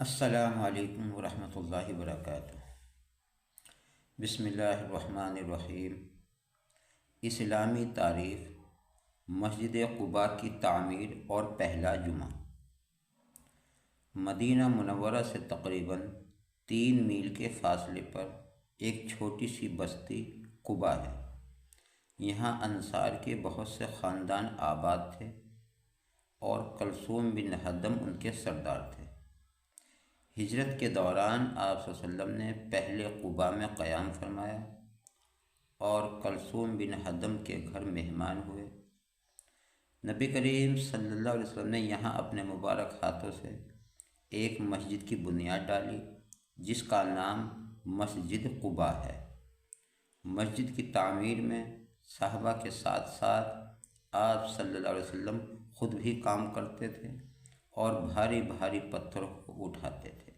السلام علیکم ورحمۃ اللہ وبرکاتہ۔ بسم اللہ الرحمن الرحیم۔ اسلامی تاریخ، مسجد قباء کی تعمیر اور پہلا جمعہ۔ مدینہ منورہ سے تقریباً 3 میل کے فاصلے پر ایک چھوٹی سی بستی قباء ہے۔ یہاں انصار کے بہت سے خاندان آباد تھے اور کلثوم بن حدم ان کے سردار تھے۔ ہجرت کے دوران آپ صلی اللہ علیہ وسلم نے پہلے قباء میں قیام فرمایا اور کلثوم بن حدم کے گھر مہمان ہوئے۔ نبی کریم صلی اللہ علیہ وسلم نے یہاں اپنے مبارک ہاتھوں سے ایک مسجد کی بنیاد ڈالی جس کا نام مسجد قباء ہے۔ مسجد کی تعمیر میں صحابہ کے ساتھ ساتھ آپ صلی اللہ علیہ وسلم خود بھی کام کرتے تھے اور بھاری بھاری پتھروں کو اٹھاتے تھے۔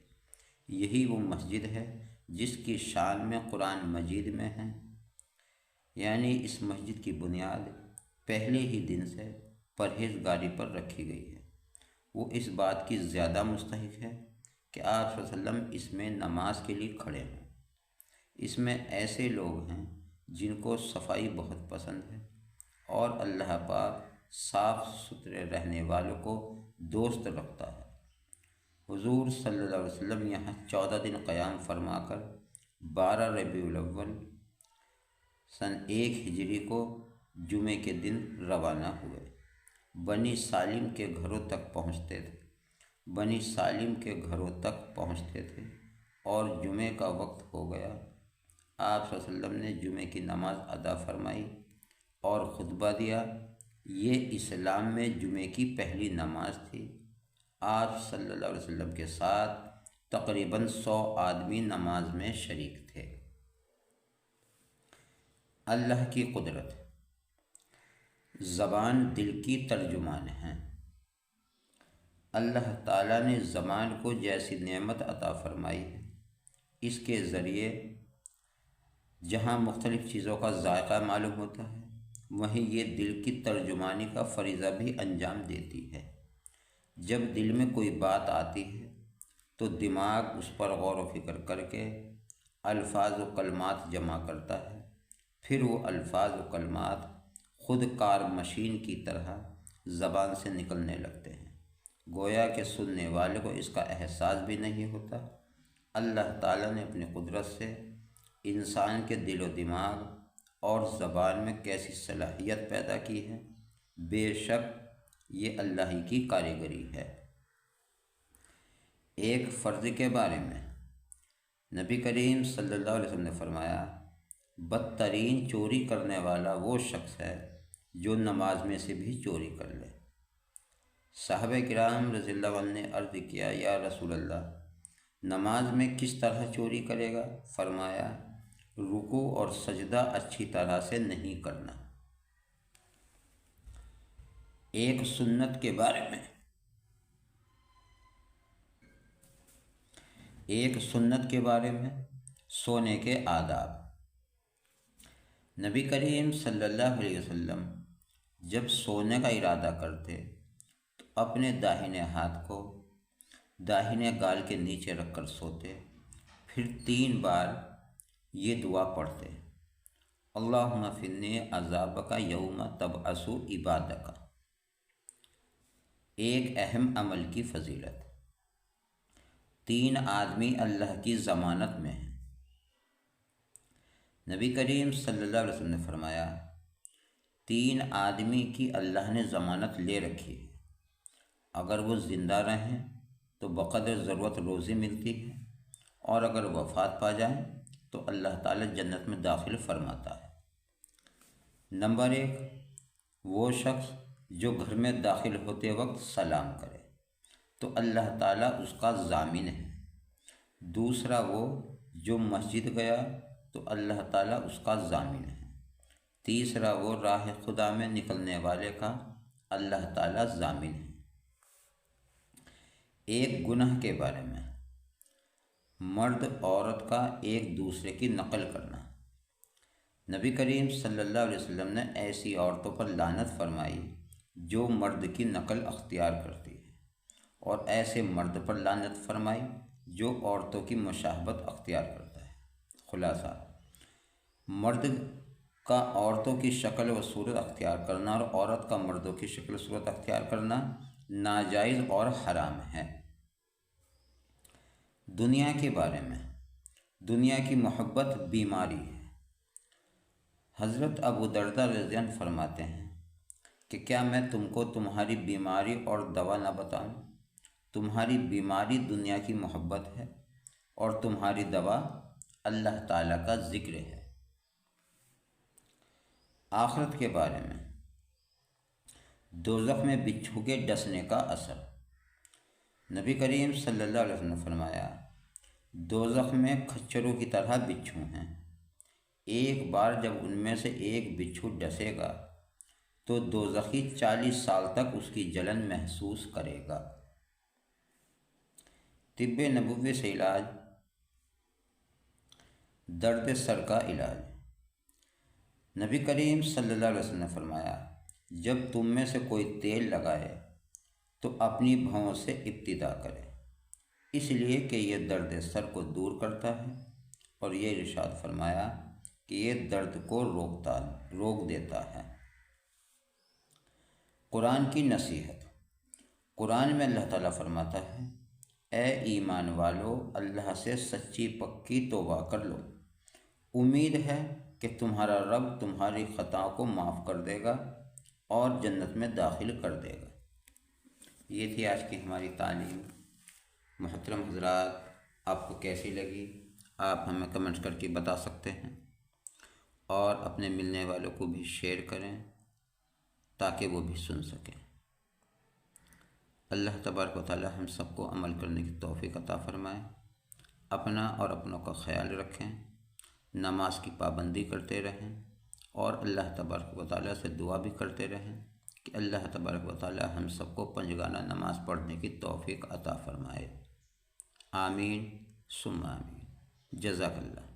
یہی وہ مسجد ہے جس کی شان میں قرآن مجید میں ہے، یعنی اس مسجد کی بنیاد پہلے ہی دن سے پرہیزگاری پر رکھی گئی ہے۔ وہ اس بات کی زیادہ مستحق ہے کہ آپ صلی اللہ علیہ وسلم اس میں نماز کے لیے کھڑے ہوں۔ اس میں ایسے لوگ ہیں جن کو صفائی بہت پسند ہے اور اللہ پاک صاف ستھرے رہنے والوں کو دوست رکھتا ہے۔ حضور صلی اللہ علیہ وسلم یہاں 14 دن قیام فرما کر 12 ربیع الاول سن 1 ہجری کو جمعے کے دن روانہ ہوئے۔ بنی سالم کے گھروں تک پہنچتے تھے اور جمعے کا وقت ہو گیا۔ آپ صلی اللہ علیہ وسلم نے جمعے کی نماز ادا فرمائی اور خطبہ دیا۔ یہ اسلام میں جمعے کی پہلی نماز تھی۔ آپ صلی اللہ علیہ وسلم کے ساتھ تقریباً 100 آدمی نماز میں شریک تھے۔ اللہ کی قدرت۔ زبان دل کی ترجمان ہے۔ اللہ تعالیٰ نے زبان کو جیسی نعمت عطا فرمائی ہے، اس کے ذریعے جہاں مختلف چیزوں کا ذائقہ معلوم ہوتا ہے، وہیں یہ دل کی ترجمانی کا فریضہ بھی انجام دیتی ہے۔ جب دل میں کوئی بات آتی ہے تو دماغ اس پر غور و فکر کر کے الفاظ و کلمات جمع کرتا ہے، پھر وہ الفاظ و کلمات خود کار مشین کی طرح زبان سے نکلنے لگتے ہیں، گویا کہ سننے والے کو اس کا احساس بھی نہیں ہوتا۔ اللہ تعالیٰ نے اپنی قدرت سے انسان کے دل و دماغ اور زبان میں کیسی صلاحیت پیدا کی ہے، بے شک یہ اللہ ہی کی کاریگری ہے۔ ایک فرض کے بارے میں نبی کریم صلی اللہ علیہ وسلم نے فرمایا، بدترین چوری کرنے والا وہ شخص ہے جو نماز میں سے بھی چوری کر لے۔ صحابہ کرام رضی اللہ عنہ نے عرض کیا، یا رسول اللہ، نماز میں کس طرح چوری کرے گا؟ فرمایا، رکوع اور سجدہ اچھی طرح سے نہیں کرنا۔ ایک سنت کے بارے میں سونے کے آداب۔ نبی کریم صلی اللہ علیہ وسلم جب سونے کا ارادہ کرتے تو اپنے داہنے ہاتھ کو داہنے گال کے نیچے رکھ کر سوتے، پھر 3 بار یہ دعا پڑھتے، اللہم فنی عذابک یوم تبعث عبادک۔ ایک اہم عمل کی فضیلت۔ 3 آدمی اللہ کی ضمانت میں ہیں۔ نبی کریم صلی اللہ علیہ وسلم نے فرمایا، 3 آدمی کی اللہ نے ضمانت لے رکھی ہے، اگر وہ زندہ رہیں تو بقدر ضرورت روزی ملتی ہے، اور اگر وفات پا جائیں تو اللہ تعالیٰ جنت میں داخل فرماتا ہے۔ نمبر 1، وہ شخص جو گھر میں داخل ہوتے وقت سلام کرے تو اللہ تعالیٰ اس کا ضامن ہے۔ دوسرا، وہ جو مسجد گیا تو اللہ تعالیٰ اس کا ضامن ہے۔ تیسرا، وہ راہ خدا میں نکلنے والے کا اللہ تعالیٰ ضامن ہے۔ ایک گناہ کے بارے میں، مرد عورت کا ایک دوسرے کی نقل کرنا۔ نبی کریم صلی اللہ علیہ وسلم نے ایسی عورتوں پر لعنت فرمائی جو مرد کی نقل اختیار کرتی ہے اور ایسے مرد پر لعنت فرمائی جو عورتوں کی مشابہت اختیار کرتا ہے۔ خلاصہ: مرد کا عورتوں کی شکل و صورت اختیار کرنا اور عورت کا مردوں کی شکل و صورت اختیار کرنا ناجائز اور حرام ہے۔ دنیا کے بارے میں: دنیا کی محبت بیماری ہے۔ حضرت ابو درداء رضی اللہ عنہ فرماتے ہیں کہ کیا میں تم کو تمہاری بیماری اور دوا نہ بتاؤں؟ تمہاری بیماری دنیا کی محبت ہے اور تمہاری دوا اللہ تعالیٰ کا ذکر ہے۔ آخرت کے بارے میں: دوزخ میں بچھو کے ڈسنے کا اثر۔ نبی کریم صلی اللہ علیہ وسلم نے فرمایا، دوزخ میں کھچروں کی طرح بچھو ہیں۔ ایک بار جب ان میں سے ایک بچھو ڈسے گا تو دوزخی 40 سال تک اس کی جلن محسوس کرے گا۔ طب نبوی سے علاج: درد سر کا علاج۔ نبی کریم صلی اللہ علیہ وسلم نے فرمایا، جب تم میں سے کوئی تیل لگائے تو اپنی بھووں سے ابتدا کرے، اس لیے کہ یہ درد سر کو دور کرتا ہے، اور یہ ارشاد فرمایا کہ یہ درد کو روک دیتا ہے۔ قرآن کی نصیحت۔ قرآن میں اللہ تعالیٰ فرماتا ہے، اے ایمان والو، اللہ سے سچی پکی توبہ کر لو، امید ہے کہ تمہارا رب تمہاری خطاؤں کو معاف کر دے گا اور جنت میں داخل کر دے گا۔ یہ تھی آج کی ہماری تعلیم۔ محترم حضرات، آپ کو کیسی لگی آپ ہمیں کمنٹ کر کے بتا سکتے ہیں، اور اپنے ملنے والوں کو بھی شیئر کریں تاکہ وہ بھی سن سکیں۔ اللہ تبارک و تعالی ہم سب کو عمل کرنے کی توفیق عطا فرمائے۔ اپنا اور اپنوں کا خیال رکھیں، نماز کی پابندی کرتے رہیں، اور اللہ تبارک و تعالی سے دعا بھی کرتے رہیں کہ اللہ تبارک و تعالی ہم سب کو پنجگانہ نماز پڑھنے کی توفیق عطا فرمائے۔ آمین ثم آمین۔ جزاک اللہ۔